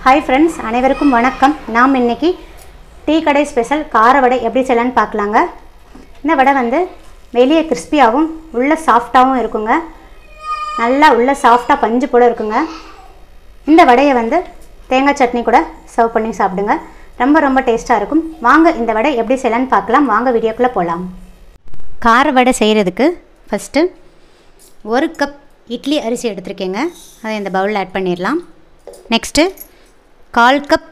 Hi friends अनेवरुक्कुम वणक्कम नाम इन्नैक्कु tea கடை special கார வடை எப்படி செய்யலாம்னு பார்க்கலாங்க. இந்த வடை வந்து வெளியே கிறிஸ்பியாவும் உள்ள சாஃப்ட்டாவும் இருக்குங்க. நல்லா உள்ள சாஃப்ட்டா பஞ்சு போல இருக்குங்க. இந்த வடையை வந்து தேங்காய் சட்னி கூட சர்வ் பண்ணி சாப்பிடுங்க. ரொம்ப ரொம்ப டேஸ்டா இருக்கும். வாங்க இந்த வடை எப்படி செய்யலாம்னு பார்க்கலாம். வாங்க வீடியோக்குள்ள போலாம். கார வடை செய்யிறதுக்கு ஃபர்ஸ்ட் 1 கப் இட்லி அரிசி எடுத்துர்க்கேங்க. அதை இந்த பவுல்ல ஆட் பண்ணிரலாம். நெக்ஸ்ட் 1/4 கப்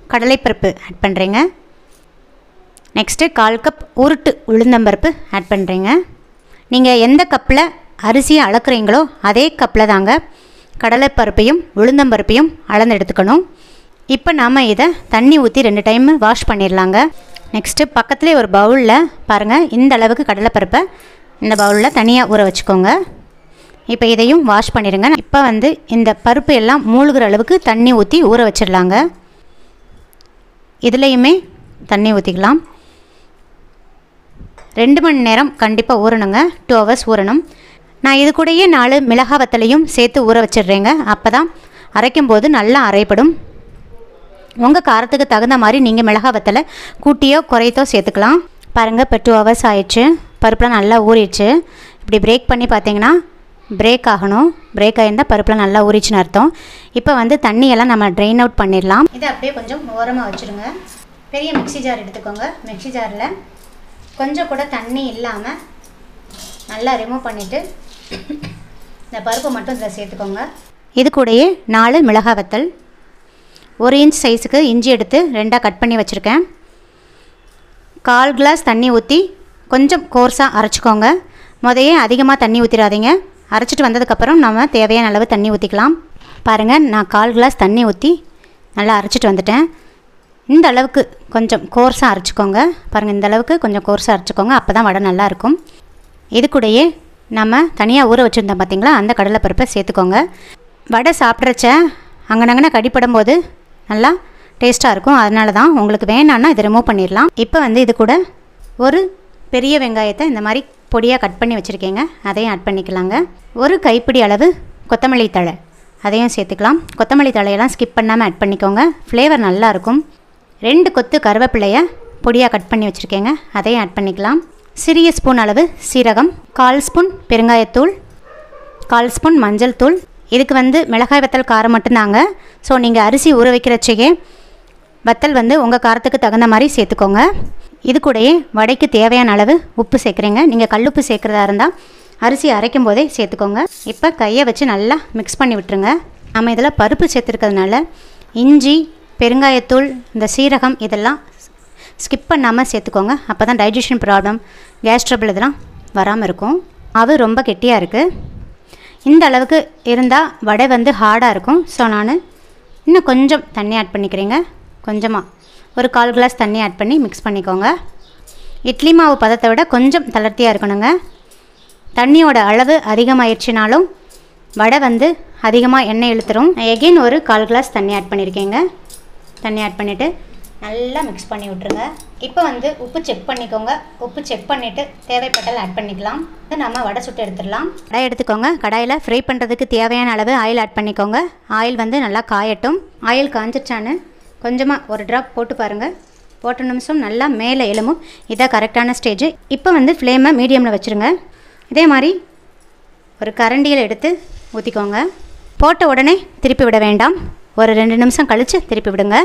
கடலைப்பருப்பு ஆட் பண்ணுறேங்க. நெக்ஸ்ட்டு 1/4 கப் உருட்டு உளுந்தம்பருப்பு ஆட் பண்ணுறேங்க. நீங்கள் எந்த கப்பில் அரிசியை அளக்குறீங்களோ அதே கப்பில் தாங்க கடலைப்பருப்பையும் உளுந்தம்பருப்பையும் அளந்து எடுத்துக்கணும். இப்போ நாம் இதை தண்ணி ஊற்றி 2 டைம் வாஷ் பண்ணிடலாங்க. நெக்ஸ்ட்டு பக்கத்துலேயே ஒரு பவுலில் பாருங்கள், இந்த அளவுக்கு கடலைப்பருப்பை இந்த பவுலில் தனியாக ஊற வச்சுக்கோங்க. இப்போ இதையும் வாஷ் பண்ணிடுங்க. இப்போ வந்து இந்த பருப்பு எல்லாம் மூழ்கிற அளவுக்கு தண்ணி ஊற்றி ஊற வச்சிடலாங்க. இதுலேயுமே தண்ணி ஊற்றிக்கலாம். 2 மணி நேரம் கண்டிப்பாக ஊறணுங்க. 2 hours ஊறணும். நான் இது கூடயே 4 மிளகாய் வத்தலையும் சேர்த்து ஊற வச்சிடுறேங்க. அப்போ தான் அரைக்கும் போது நல்லா அரைப்படும். உங்கள் காரத்துக்கு தகுந்த மாதிரி நீங்கள் மிளகாய் வத்தலை கூட்டியோ குறைத்தோ சேர்த்துக்கலாம். பாருங்கள், இப்போ 2 hours ஆயிடுச்சு. பருப்புலாம் நல்லா ஊறிடுச்சு. இப்படி பிரேக் பண்ணி பார்த்தீங்கன்னா பிரேக் ஆகணும். பிரேக் ஆகிருந்தால் பருப்புலாம் நல்லா ஊறிச்சுன்னு அர்த்தம். இப்போ வந்து தண்ணியெல்லாம் நம்ம ட்ரெயின் அவுட் பண்ணிடலாம். இதை அப்படியே கொஞ்சம் ஓரமாக வச்சுருங்க. பெரிய மிக்ஸி ஜார் எடுத்துக்கோங்க. மிக்ஸி ஜாரில் கொஞ்சம் கூட தண்ணி இல்லாமல் நல்லா ரிமூவ் பண்ணிவிட்டு இந்த பருப்பை மட்டும் இதில் சேர்த்துக்கோங்க. இது கூடயே 4 மிளகாய் வத்தல், 1 இன்ச் சைஸுக்கு இஞ்சி எடுத்து 2ஆக கட் பண்ணி வச்சுருக்கேன். 1/4 கிளாஸ் தண்ணி ஊற்றி கொஞ்சம் கோர்ஸாக அரைச்சிக்கோங்க. முதல்ல அதிகமாக தண்ணி ஊற்றிடாதீங்க. அரைச்சிட்டு வந்ததுக்கப்புறம் நம்ம தேவையான அளவு தண்ணி ஊற்றிக்கலாம். பாருங்கள், நான் 1/4 கிளாஸ் தண்ணி ஊற்றி நல்லா அரைச்சிட்டு வந்துட்டேன். இந்த அளவுக்கு கொஞ்சம் கோர்ஸாக அரைச்சிக்கோங்க. பாருங்கள், இந்த அளவுக்கு கொஞ்சம் கோர்ஸாக அரைச்சிக்கோங்க. அப்போ தான் வடை நல்லாயிருக்கும். இது கூடயே நம்ம தனியாக ஊற வச்சுருந்தோம் பார்த்திங்களா, அந்த கடலைப்பருப்பை சேர்த்துக்கோங்க. வடை சாப்பிட்றச்ச அங்கனங்கன கடிப்படும் போது நல்லா டேஸ்ட்டாக இருக்கும். அதனால தான் உங்களுக்கு வேணான்னா இதை ரிமூவ் பண்ணிடலாம். இப்போ வந்து இது கூட ஒரு பெரிய வெங்காயத்தை இந்த மாதிரி பொடியாக கட் பண்ணி வச்சுருக்கேங்க. அதையும் ஆட் பண்ணிக்கலாங்க. ஒரு கைப்பிடி அளவு கொத்தமல்லி தழை அதையும் சேர்த்துக்கலாம். கொத்தமல்லி தழையெல்லாம் ஸ்கிப் பண்ணாமல் ஆட் பண்ணிக்கோங்க. ஃப்ளேவர் நல்லாயிருக்கும். 2 கொத்து கருவேப்பிலையை பொடியாக கட் பண்ணி வச்சுருக்கேங்க. அதையும் ஆட் பண்ணிக்கலாம். சிறிய ஸ்பூன் அளவு சீரகம், 1/4 ஸ்பூன் பெருங்காயத்தூள், 1/4 ஸ்பூன் மஞ்சள் தூள். இதுக்கு வந்து மிளகாய் வத்தல் காரம் மட்டும்தாங்க. ஸோ நீங்கள் அரிசி ஊற வைக்கிறச்சே வத்தல் வந்து உங்கள் காரத்துக்கு தகுந்த மாதிரி சேர்த்துக்கோங்க. இது கூடயே வடைக்கு தேவையான அளவு உப்பு சேர்க்குறேங்க. நீங்கள் கல்லுப்பு சேர்க்குறதா இருந்தால் அரிசி அரைக்கும் போதே சேர்த்துக்கோங்க. இப்போ கையை வச்சு நல்லா மிக்ஸ் பண்ணி விட்டுருங்க. நம்ம இதில் பருப்பு சேர்த்துருக்கிறதுனால இஞ்சி, பெருங்காயத்தூள், இந்த சீரகம் இதெல்லாம் ஸ்கிப் பண்ணாமல் சேர்த்துக்கோங்க. அப்போ தான் டைஜஷன் ப்ராப்ளம், கேஸ் ட்ரபிள் இதெல்லாம் வராமல் இருக்கும். மாவு ரொம்ப கெட்டியாக இருக்குது. இந்த அளவுக்கு இருந்தால் வடை வந்து ஹார்டாக இருக்கும். ஸோ நான் இன்னும் கொஞ்சம் தண்ணி ஆட் பண்ணிக்கிறேங்க. கொஞ்சமாக ஒரு 1/4 கிளாஸ் தண்ணி ஆட் பண்ணி மிக்ஸ் பண்ணிக்கோங்க. இட்லி மாவு பதத்தை விட கொஞ்சம் தளர்த்தியாக இருக்கணுங்க. தண்ணியோட அளவு அதிகமாகிடுச்சினாலும் வடை வந்து அதிகமாக எண்ணெய் இழுத்துரும். எகெயின் ஒரு 1/4 கிளாஸ் தண்ணி ஆட் பண்ணியிருக்கேங்க. தண்ணி ஆட் பண்ணிவிட்டு நல்லா மிக்ஸ் பண்ணி விட்ருங்க. இப்போ வந்து உப்பு செக் பண்ணிக்கோங்க. உப்பு செக் பண்ணிவிட்டு தேவைப்பட்டால் ஆட் பண்ணிக்கலாம். நம்ம வடை சுட்டு எடுத்துடலாம். கடாய் எடுத்துக்கோங்க. கடாயில் ஃப்ரை பண்ணுறதுக்கு தேவையான அளவு ஆயில் ஆட் பண்ணிக்கோங்க. ஆயில் வந்து நல்லா காயட்டும். ஆயில் காஞ்சிச்சான்னு கொஞ்சமாக ஒரு ட்ராப் போட்டு பாருங்கள். போட்ட நிமிஷம் நல்லா மேலே எழும்பும். இதான் கரெக்டான ஸ்டேஜ். இப்போ வந்து ஃப்ளேமை மீடியமில் வச்சுருங்க. இதே மாதிரி ஒரு கரண்டியில் எடுத்து ஊற்றிக்கோங்க. போட்ட உடனே திருப்பி விட வேண்டாம். ஒரு 2 நிமிஷம் கழித்து திருப்பி விடுங்க.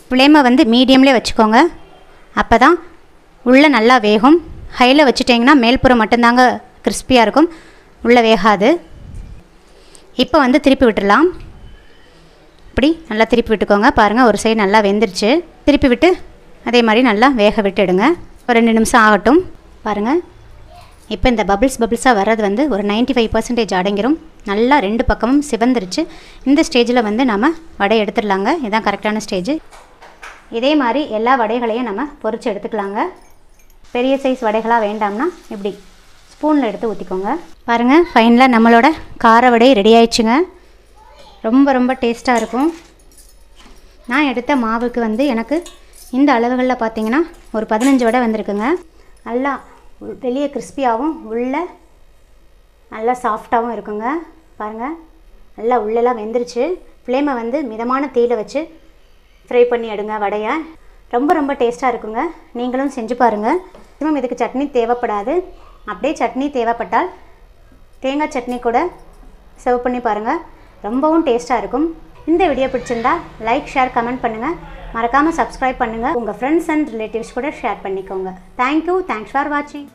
ஃப்ளேமை வந்து மீடியம்லேயே வச்சுக்கோங்க. அப்போ தான் உள்ளே நல்லா வேகும். ஹையில் வச்சுட்டிங்கன்னா மேல்புறம் மட்டும்தாங்க கிறிஸ்பியாக இருக்கும், உள்ளே வேகாது. இப்போ வந்து திருப்பி விட்டுடலாம். இப்படி நல்லா திருப்பி விட்டுக்கோங்க. பாருங்கள், ஒரு சைடு நல்லா வெந்துருச்சு. திருப்பி விட்டு அதே மாதிரி நல்லா வேக விட்டுடுங்க. ஒரு 2 நிமிஷம் ஆகட்டும். பாருங்கள், இப்போ இந்த பபிள்ஸாக வர்றது வந்து ஒரு 95% அடங்கிரும். நல்லா 2 பக்கமும் சிவந்துருச்சு. இந்த ஸ்டேஜில் வந்து நம்ம வடை எடுத்துடலாங்க. இதுதான் கரெக்டான ஸ்டேஜ். இதே மாதிரி எல்லா வடைகளையும் நம்ம பொரித்து எடுத்துக்கலாங்க. பெரிய சைஸ் வடைகளாக வேண்டாம்னா இப்படி ஸ்பூனில் எடுத்து ஊற்றிக்கோங்க. பாருங்கள், ஃபைனலாக நம்மளோட கார வடை ரெடி ஆயிடுச்சுங்க. ரொம்ப ரொம்ப டேஸ்ட்டாக இருக்கும். நான் எடுத்த மாவுக்கு வந்து எனக்கு இந்த அளவுகளில் பார்த்தீங்கன்னா ஒரு 15 வடை வந்திருக்குங்க. நல்லா வெளியே கிறிஸ்பியாகவும் உள்ளே நல்லா சாஃப்டாகவும் இருக்குங்க. பாருங்கள், நல்லா உள்ளெல்லாம் வெந்துருச்சு. ஃப்ளேமை வந்து மிதமான தீயில் வச்சு ஃப்ரை பண்ணி எடுங்க வடையை. ரொம்ப டேஸ்ட்டாக இருக்குங்க. நீங்களும் செஞ்சு பாருங்கள். மேக்ஸிமம் இதுக்கு சட்னி தேவைப்படாது. அப்படியே சட்னி தேவைப்பட்டால் தேங்காய் சட்னி கூட சர்வ் பண்ணி பாருங்கள். ரொம்பவும் டேஸ்ட்டாக இருக்கும். இந்த வீடியோ பிடிச்சிருந்தா லைக், ஷேர், கமெண்ட் பண்ணுங்கள். மறக்காமல் சப்ஸ்கிரைப் பண்ணுங்கள். உங்கள் ஃப்ரெண்ட்ஸ் அண்ட் ரிலேட்டிவ்ஸ் கூட ஷேர் பண்ணிக்கோங்க. தேங்க்யூ. தேங்க்ஸ் ஃபார் வாட்சிங்.